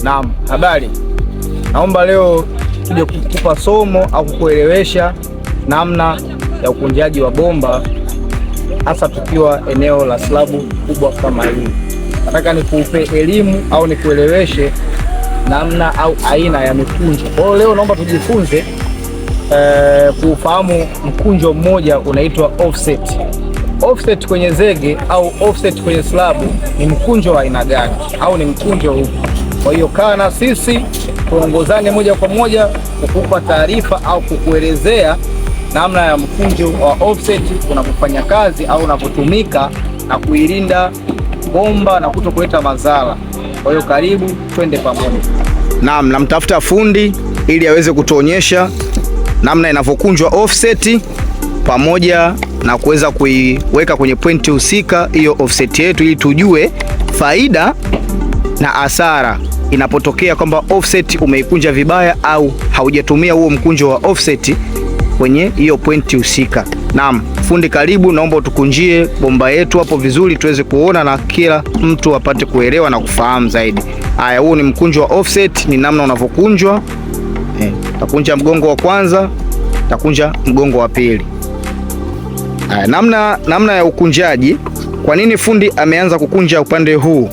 Naam, habari. Naomba leo tuje kukupa somo au kukuelewesha namna ya ukunjaji wa bomba, hasa tukiwa eneo la slabu kubwa kama hii. Nataka nikupe elimu au nikueleweshe namna au aina ya mikunjo. Kwa hiyo leo naomba tujifunze kufahamu mkunjo mmoja unaitwa offset. Offset kwenye zege au offset kwenye slabu ni mkunjo wa aina gani au ni mkunjo upi? Kwa hiyo kaa na sisi tuongozane moja kwa moja kukupa taarifa au kukuelezea namna ya mkunjo wa offset unapofanya kazi au unapotumika na kuilinda bomba na kutokuleta madhara. Kwa hiyo karibu twende pamoja. Naam, namtafuta fundi ili aweze kutuonyesha namna inavyokunjwa offset pamoja na kuweza kuiweka kwenye pointi husika hiyo offset yetu, ili tujue faida na hasara inapotokea kwamba offset umeikunja vibaya au haujatumia huo mkunjo wa offset kwenye hiyo pointi husika. Naam, fundi karibu, naomba tukunjie bomba yetu hapo vizuri tuweze kuona na kila mtu apate kuelewa na kufahamu zaidi. Haya, huu ni mkunjo wa offset, ni namna unavyokunjwa. Takunja mgongo wa kwanza, takunja mgongo wa pili. Haya, namna ya ukunjaji. Kwa nini fundi ameanza kukunja upande huu?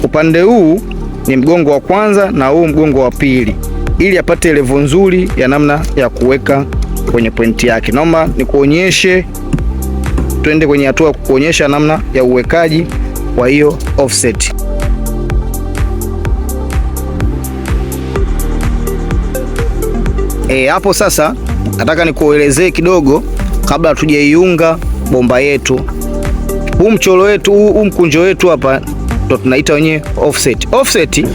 Upande huu ni mgongo wa kwanza na huu mgongo wa pili, ili apate level nzuri ya namna ya kuweka kwenye pointi yake. Naomba nikuonyeshe, twende kwenye hatua kukuonyesha namna ya uwekaji wa hiyo offset. Hapo sasa nataka nikuelezee kidogo kabla hatujaiunga bomba yetu. Huu mchoro wetu, huu mkunjo wetu hapa ndo tunaita wenyewe offset. Offset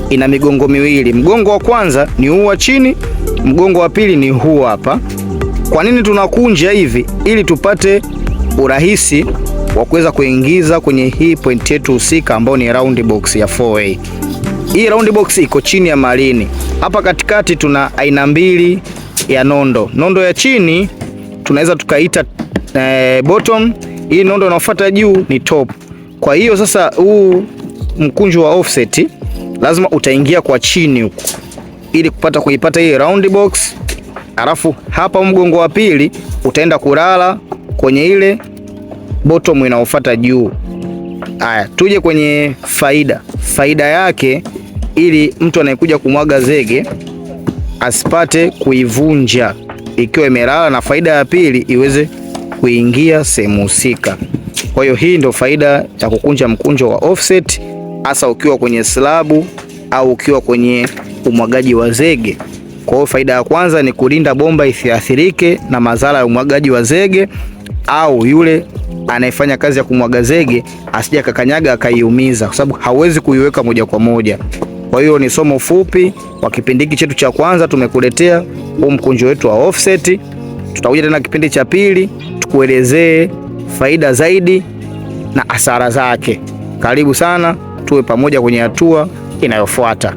ina migongo miwili. Mgongo wa kwanza ni huu wa chini, mgongo wa pili ni huu hapa. Kwa nini tunakunja hivi? Ili tupate urahisi wa kuweza kuingiza kwenye hii point yetu husika ambayo ni round box ya 4A. Hii round box iko chini ya malini. Hapa katikati tuna aina mbili ya nondo. Nondo ya chini tunaweza tukaita bottom. Hii nondo inayofuata juu ni top. Kwa hiyo sasa huu mkunjo wa offset lazima utaingia kwa chini huku ili kuipata hii round box. Alafu hapa mgongo wa pili utaenda kulala kwenye ile bottom inayofuata juu. Haya, tuje kwenye faida. Faida yake, ili mtu anayekuja kumwaga zege asipate kuivunja ikiwa imelala, na faida ya pili iweze kuingia sehemu husika. Kwa hiyo hii ndio faida ya kukunja mkunjo wa offset, hasa ukiwa kwenye slabu au ukiwa kwenye umwagaji wa zege. Kwa hiyo faida ya kwanza ni kulinda bomba isiathirike na madhara ya umwagaji wa zege, au yule anayefanya kazi ya kumwaga zege asije akakanyaga akaiumiza, kwa sababu hawezi kuiweka moja kwa moja. Kwa hiyo ni somo fupi kwa kipindi hiki chetu cha kwanza, tumekuletea huu mkunjo wetu wa offset. Tutakuja tena kipindi cha pili tukuelezee faida zaidi na hasara zake. Karibu sana, tuwe pamoja kwenye hatua inayofuata.